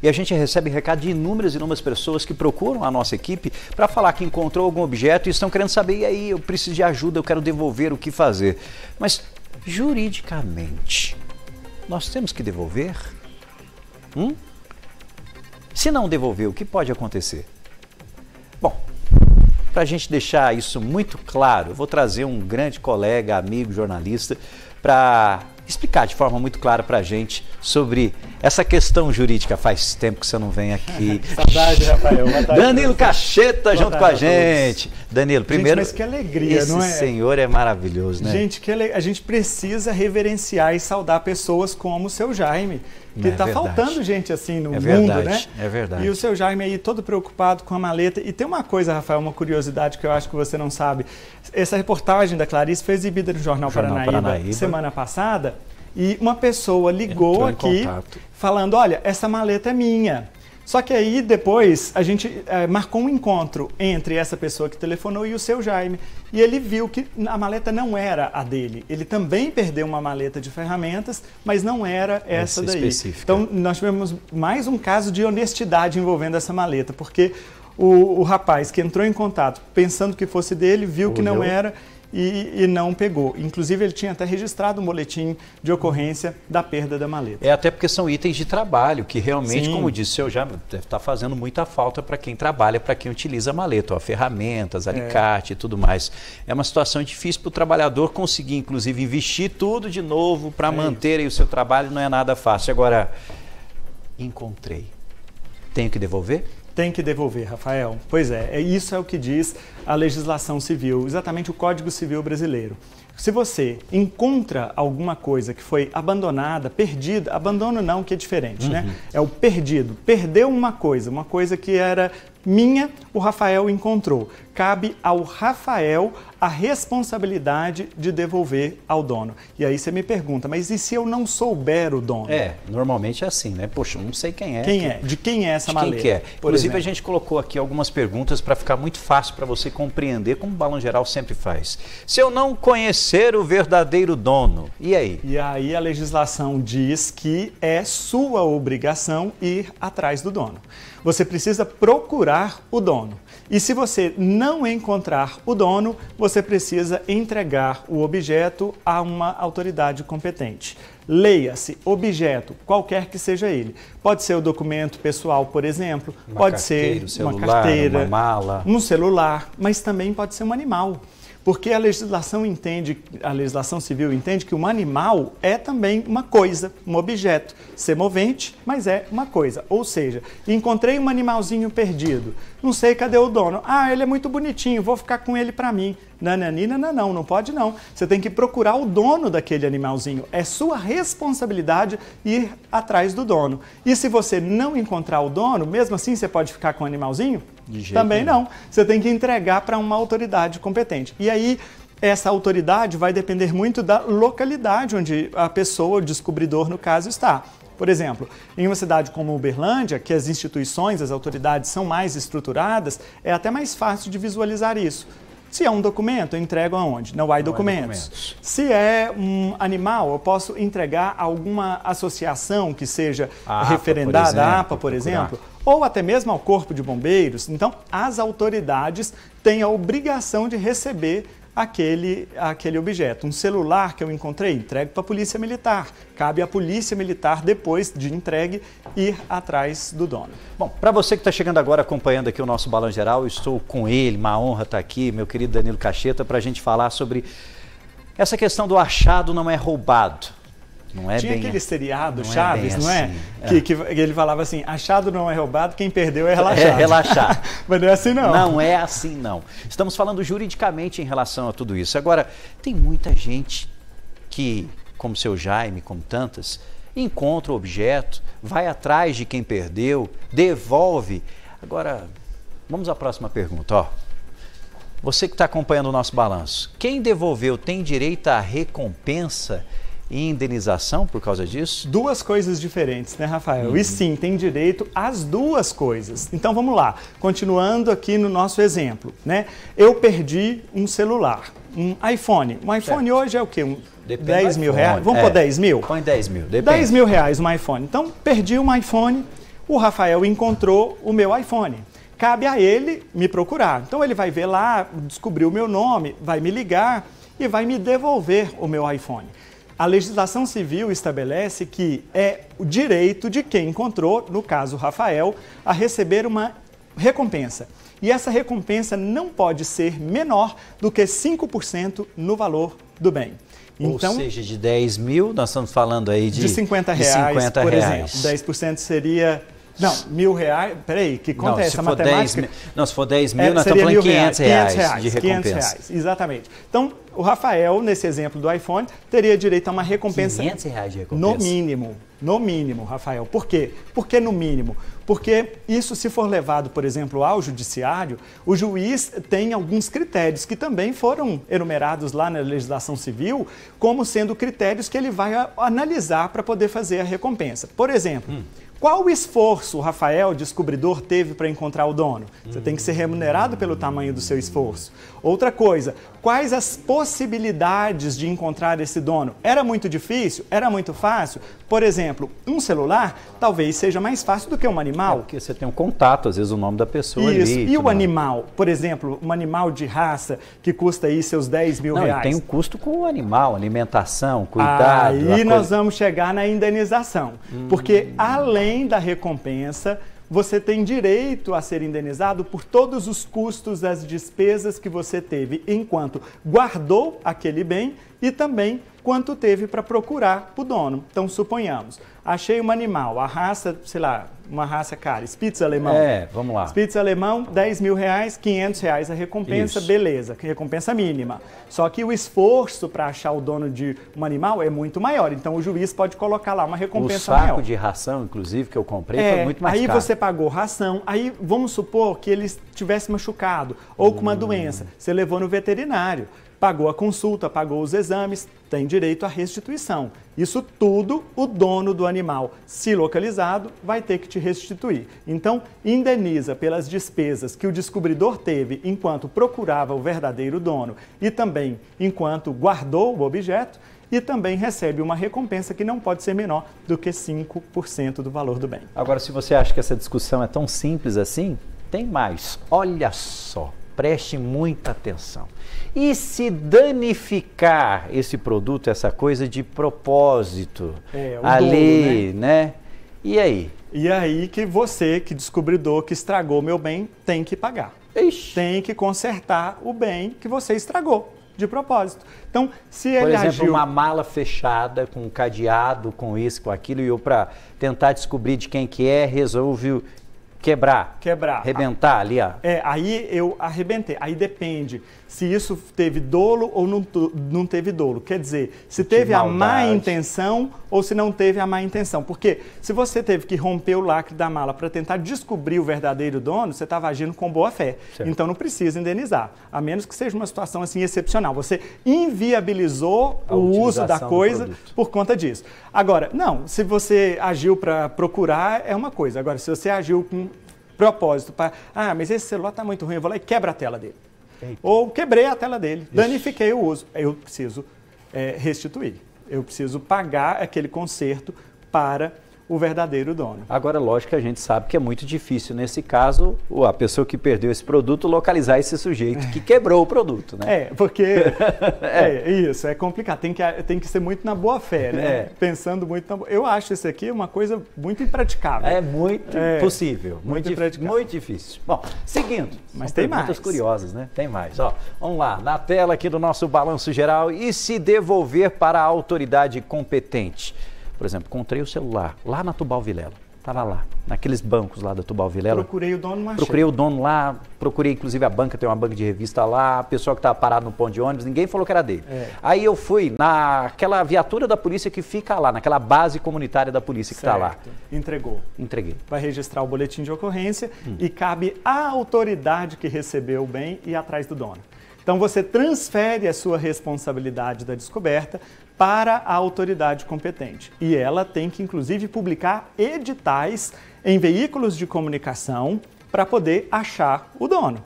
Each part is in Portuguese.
E a gente recebe recado de inúmeras pessoas que procuram a nossa equipe para falar que encontrou algum objeto e estão querendo saber, e aí, eu preciso de ajuda, eu quero devolver, o que fazer. Mas, juridicamente, nós temos que devolver? Se não devolver, o que pode acontecer? Bom, para a gente deixar isso muito claro, eu vou trazer um grande colega, amigo, jornalista, para explicar de forma muito clara para a gente sobre essa questão jurídica. Faz tempo que você não vem aqui. Saudade, Rafael. Danilo Cacheta junto com a gente. Danilo, primeiro, gente, mas que alegria, não é? Esse senhor é maravilhoso, né? Gente, a gente precisa reverenciar e saudar pessoas como o seu Jaime, que está faltando gente assim no mundo, né? É verdade. E o seu Jaime aí todo preocupado com a maleta. E tem uma coisa, Rafael, uma curiosidade que eu acho que você não sabe. Essa reportagem da Clarice foi exibida no Jornal Paranaíba semana passada. E uma pessoa ligou aqui falando, olha, essa maleta é minha. Só que aí depois a gente marcou um encontro entre essa pessoa que telefonou e o seu Jaime. E ele viu que a maleta não era a dele. Ele também perdeu uma maleta de ferramentas, mas não era essa daí. Específica. Então nós tivemos mais um caso de honestidade envolvendo essa maleta, porque o rapaz que entrou em contato pensando que fosse dele, viu que não era e não pegou. Inclusive, ele tinha até registrado um boletim de ocorrência da perda da maleta. É, até porque são itens de trabalho, que realmente, como disse o senhor, já deve estar fazendo muita falta para quem trabalha, para quem utiliza a maleta, ó, ferramentas, alicate e tudo mais. É uma situação difícil para o trabalhador conseguir, inclusive, investir tudo de novo para manter aí o seu trabalho, não é nada fácil. Agora, encontrei. Tenho que devolver? Tem que devolver, Rafael. Pois é, isso é o que diz a legislação civil, exatamente o Código Civil brasileiro. Se você encontra alguma coisa que foi abandonada, perdida, abandono não, que é diferente, né? É o perdido. Perdeu uma coisa que era minha, o Rafael encontrou. Cabe ao Rafael a responsabilidade de devolver ao dono. E aí você me pergunta, mas e se eu não souber o dono? Normalmente é assim, né? Poxa, não sei quem é. De quem é essa maleta? Quem que é? Inclusive, a gente colocou aqui algumas perguntas para ficar muito fácil para você compreender, como o Balão Geral sempre faz. Se eu não conhecer o verdadeiro dono, e aí? E aí a legislação diz que é sua obrigação ir atrás do dono. Você precisa procurar o dono. E se você não encontrar o dono, você precisa entregar o objeto a uma autoridade competente. Leia-se, objeto, qualquer que seja ele. Pode ser o documento pessoal, por exemplo, pode ser uma carteira, uma mala, um celular, mas também pode ser um animal. Porque a legislação civil entende que um animal é também uma coisa, um objeto, semovente, mas é uma coisa. Ou seja, encontrei um animalzinho perdido, não sei cadê o dono. Ah, ele é muito bonitinho, vou ficar com ele para mim. Não pode não. Você tem que procurar o dono daquele animalzinho. É sua responsabilidade ir atrás do dono. E se você não encontrar o dono, mesmo assim você pode ficar com o animalzinho? Também não. Você tem que entregar para uma autoridade competente. E aí, essa autoridade vai depender muito da localidade onde a pessoa, o descobridor no caso, está. Por exemplo, em uma cidade como Uberlândia, que as instituições, as autoridades são mais estruturadas, é até mais fácil de visualizar isso. Se é um documento, eu entrego aonde? No iDocumentos. Se é um animal, eu posso entregar a alguma associação que seja referendada, a APA, por exemplo, ou até mesmo ao Corpo de Bombeiros. Então, as autoridades têm a obrigação de receber aquele objeto. Um celular que eu encontrei, entrego para a Polícia Militar. Cabe à Polícia Militar, depois de entregue, ir atrás do dono. Bom, para você que está chegando agora acompanhando aqui o nosso Balão Geral, eu estou com ele, uma honra estar aqui, meu querido Danilo Cacheta, para a gente falar sobre essa questão do achado não é roubado. Não é Tinha aquele seriado Chaves, não é? Que ele falava assim, achado não é roubado, quem perdeu é relaxado. É relaxado. Mas não é assim não. Não é assim não. Estamos falando juridicamente em relação a tudo isso. Agora, tem muita gente que, como seu Jaime, como tantas, encontra o objeto, vai atrás de quem perdeu, devolve. Agora, vamos à próxima pergunta, ó. Você que está acompanhando o nosso balanço, quem devolveu tem direito à recompensa e indenização por causa disso? Duas coisas diferentes, né, Rafael? E sim, tem direito às duas coisas. Então vamos lá, continuando aqui no nosso exemplo, né? Eu perdi um celular, um iPhone. Um iPhone hoje é o quê? 10 mil reais? Vamos pôr 10 mil? Põe 10 mil, depende. 10 mil reais um iPhone. Então perdi um iPhone, O Rafael encontrou o meu iPhone. Cabe a ele me procurar. Então ele vai ver lá, descobrir o meu nome, vai me ligar e vai me devolver o meu iPhone. A legislação civil estabelece que é o direito de quem encontrou, no caso Rafael, a receber uma recompensa. E essa recompensa não pode ser menor do que 5% no valor do bem. Então, ou seja, de 10 mil, nós estamos falando aí de R$50, por exemplo. 10% seria... Não, R$1.000, peraí, que conta é essa matemática? Não, se for 10 mil, nós estamos falando de R$500 de recompensa. R$500, exatamente. Então, o Rafael, nesse exemplo do iPhone, teria direito a uma recompensa... R$500 de recompensa? No mínimo, Rafael. Por quê? Por que no mínimo? Porque isso, se for levado, por exemplo, ao judiciário, o juiz tem alguns critérios que também foram enumerados lá na legislação civil, como sendo critérios que ele vai analisar para poder fazer a recompensa. Por exemplo... Qual o esforço o Rafael, descobridor, teve para encontrar o dono? Você tem que ser remunerado pelo tamanho do seu esforço. Outra coisa, quais as possibilidades de encontrar esse dono? Era muito difícil? Era muito fácil? Por exemplo, um celular talvez seja mais fácil do que um animal. Porque você tem um contato, às vezes o nome da pessoa Isso. ali. E o animal? Por exemplo, um animal de raça que custa aí seus R$10.000. Não, tem um custo com o animal, alimentação, cuidado. Aí nós vamos chegar na indenização. Porque além da recompensa, você tem direito a ser indenizado por todos os custos, as despesas que você teve enquanto guardou aquele bem e também quanto teve para procurar o dono. Então, suponhamos, achei um animal, a raça, sei lá, uma raça cara, Spitz alemão. Vamos lá. Spitz alemão, R$10.000, R$500 a recompensa, isso. Beleza, recompensa mínima. Só que o esforço para achar o dono de um animal é muito maior, então o juiz pode colocar lá uma recompensa maior. O saco de ração, inclusive, que eu comprei, foi muito mais caro. Aí você pagou ração, aí vamos supor que ele estivesse machucado ou com uma doença, você levou no veterinário. Pagou a consulta, pagou os exames, tem direito à restituição. Isso tudo o dono do animal, se localizado, vai ter que te restituir. Então, indeniza pelas despesas que o descobridor teve enquanto procurava o verdadeiro dono e também enquanto guardou o objeto e também recebe uma recompensa que não pode ser menor do que 5% do valor do bem. Agora, se você acha que essa discussão é tão simples assim, tem mais. Olha só. Preste muita atenção. E se danificar esse produto, essa coisa de propósito, ali, dolo, né? E aí? E aí que você, que descobridor, que estragou meu bem, tem que pagar. Ixi. Tem que consertar o bem que você estragou, de propósito. Então, se ele Por exemplo, agiu... uma mala fechada, com um cadeado, com isso, com aquilo, e eu, para tentar descobrir de quem que é, resolvi... Quebrar, arrebentar ali, ó. Aí eu arrebentei. Aí depende se isso teve dolo ou não teve dolo. Quer dizer, se teve a má intenção ou se não teve a má intenção. Porque se você teve que romper o lacre da mala para tentar descobrir o verdadeiro dono, você estava agindo com boa fé. Certo. Então não precisa indenizar. A menos que seja uma situação assim excepcional. Você inviabilizou o uso da coisa por conta disso. Agora, não, se você agiu para procurar, é uma coisa. Agora, se você agiu com propósito para, mas esse celular está muito ruim, eu vou lá e quebro a tela dele. Eita. Ou quebrei a tela dele, danifiquei o uso. Eu preciso restituir. Eu preciso pagar aquele conserto para o verdadeiro dono. Agora, lógico que a gente sabe que é muito difícil, nesse caso, a pessoa que perdeu esse produto localizar esse sujeito que quebrou o produto, né? Porque isso, é complicado. Tem que ser muito na boa fé, né? Pensando muito na boa... Eu acho isso aqui uma coisa muito impraticável. É muito possível, muito difícil. Bom, seguindo. Mas tem mais. Perguntas curiosas, né? Tem mais. Ó, vamos lá, na tela aqui do nosso balanço geral. E se devolver para a autoridade competente? Por exemplo, encontrei o celular lá na Tubal Vilela. Estava lá, naqueles bancos lá da Tubal Vilela. Procurei o dono, não achei. Procurei o dono lá, procurei inclusive a banca, tem uma banca de revista lá, a pessoa que estava parada no ponto de ônibus, ninguém falou que era dele. Aí eu fui naquela viatura da polícia que fica lá, naquela base comunitária da polícia que está lá. Entregou. Entreguei. Vai registrar o boletim de ocorrência e cabe à autoridade que recebeu o bem ir atrás do dono. Então você transfere a sua responsabilidade da descoberta para a autoridade competente. E ela tem que, inclusive, publicar editais em veículos de comunicação para poder achar o dono.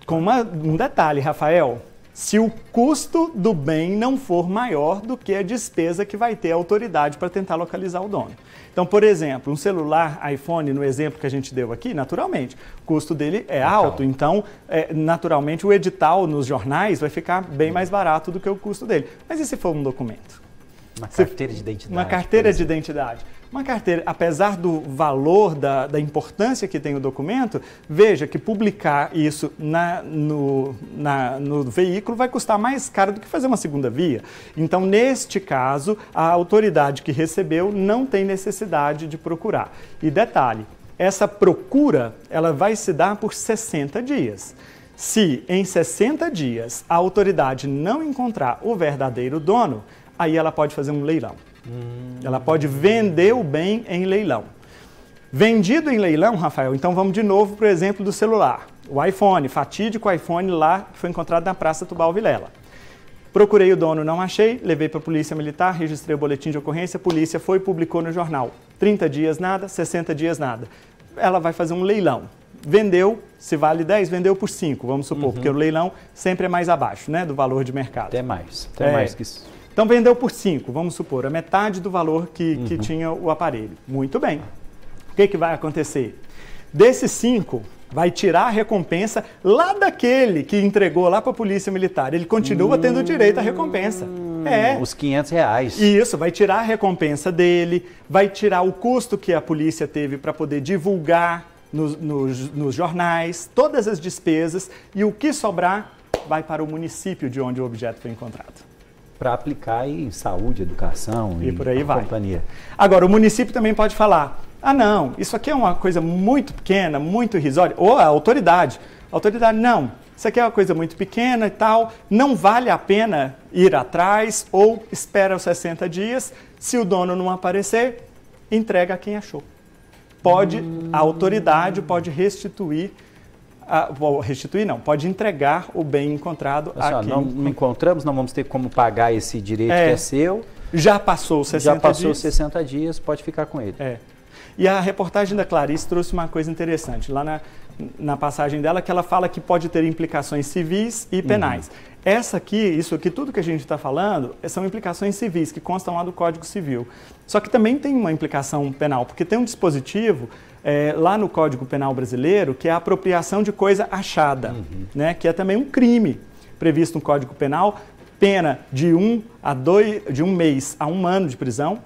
Com um detalhe, Rafael, se o custo do bem não for maior do que a despesa que vai ter a autoridade para tentar localizar o dono. Então, por exemplo, um celular iPhone, no exemplo que a gente deu aqui, naturalmente, o custo dele é alto, então, naturalmente, o edital nos jornais vai ficar bem mais barato do que o custo dele. Mas e se for um documento? Uma carteira de identidade. Uma carteira de identidade. Uma carteira, apesar do valor, da importância que tem o documento, veja que publicar isso no veículo vai custar mais caro do que fazer uma segunda via. Então, neste caso, a autoridade que recebeu não tem necessidade de procurar. E detalhe, essa procura ela vai se dar por 60 dias. Se em 60 dias a autoridade não encontrar o verdadeiro dono, aí ela pode fazer um leilão. Ela pode vender o bem em leilão. Vendido em leilão, Rafael, então vamos de novo para o exemplo do celular. O iPhone, fatídico iPhone lá que foi encontrado na Praça Tubal Vilela. Procurei o dono, não achei, levei para a Polícia Militar, registrei o boletim de ocorrência, a polícia foi e publicou no jornal. 30 dias nada, 60 dias nada. Ela vai fazer um leilão. Vendeu, se vale 10, vendeu por 5, vamos supor, porque o leilão sempre é mais abaixo, né, do valor de mercado. Até mais que isso. Então, vendeu por 5, vamos supor, a metade do valor que tinha o aparelho. Muito bem. O que vai acontecer? Desses 5, vai tirar a recompensa lá daquele que entregou lá para a Polícia Militar. Ele continua tendo direito à recompensa. Os R$500. Isso, vai tirar a recompensa dele, vai tirar o custo que a polícia teve para poder divulgar nos jornais, todas as despesas, e o que sobrar vai para o município de onde o objeto foi encontrado. Para aplicar em saúde, educação e por aí vai. Companhia. Agora, o município também pode falar, não, isso aqui é uma coisa muito pequena, muito irrisória, ou a autoridade, não, isso aqui é uma coisa muito pequena e tal, não vale a pena ir atrás ou espera os 60 dias, se o dono não aparecer, entrega a quem achou. A autoridade pode restituir, pode entregar o bem encontrado a quem... Não encontramos, não vamos ter como pagar esse direito que é seu. Já passou os 60 dias. Já passou os 60 dias, pode ficar com ele. E a reportagem da Clarice trouxe uma coisa interessante, lá na passagem dela, que ela fala que pode ter implicações civis e penais. Isso aqui, tudo que a gente está falando, são implicações civis, que constam lá do Código Civil. Só que também tem uma implicação penal, porque tem um dispositivo lá no Código Penal brasileiro, que é a apropriação de coisa achada, né, que é também um crime previsto no Código Penal, pena de 1 mês a 1 ano de prisão.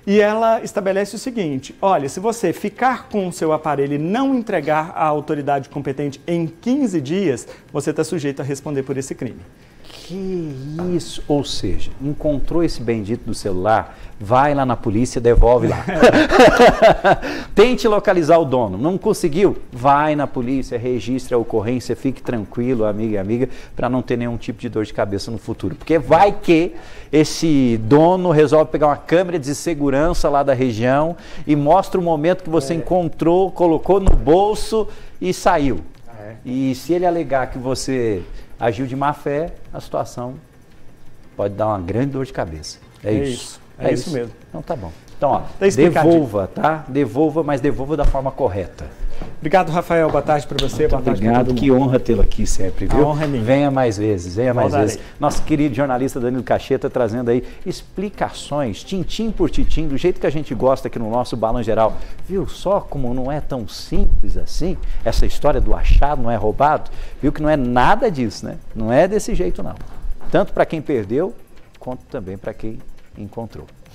E ela estabelece o seguinte, olha, se você ficar com o seu aparelho e não entregar à autoridade competente em 15 dias, você está sujeito a responder por esse crime. Que isso? Ou seja, encontrou esse bendito do celular, vai lá na polícia, devolve lá. Tente localizar o dono. Não conseguiu? Vai na polícia, registre a ocorrência, fique tranquilo, amiga e amiga, para não ter nenhum tipo de dor de cabeça no futuro. Porque vai que esse dono resolve pegar uma câmera de segurança lá da região e mostra o momento que você encontrou, colocou no bolso e saiu. E se ele alegar que você agiu de má fé, a situação pode dar uma grande dor de cabeça. É isso. É isso mesmo. Então tá bom. Então, ó, devolva, tá? Devolva, mas devolva da forma correta. Obrigado, Rafael. Boa tarde para você. Muito boa tarde obrigado. Para todo que honra tê-lo aqui sempre, viu? A honra é minha. Venha mais vezes, venha mais Voltarei. vezes. Nosso querido jornalista Danilo Cacheta trazendo aí explicações, tintim por tintim, do jeito que a gente gosta aqui no nosso Balanço Geral. Viu só como não é tão simples assim? Essa história do achado não é roubado? Viu que não é nada disso, né? Não é desse jeito, não. Tanto para quem perdeu, quanto também para quem encontrou.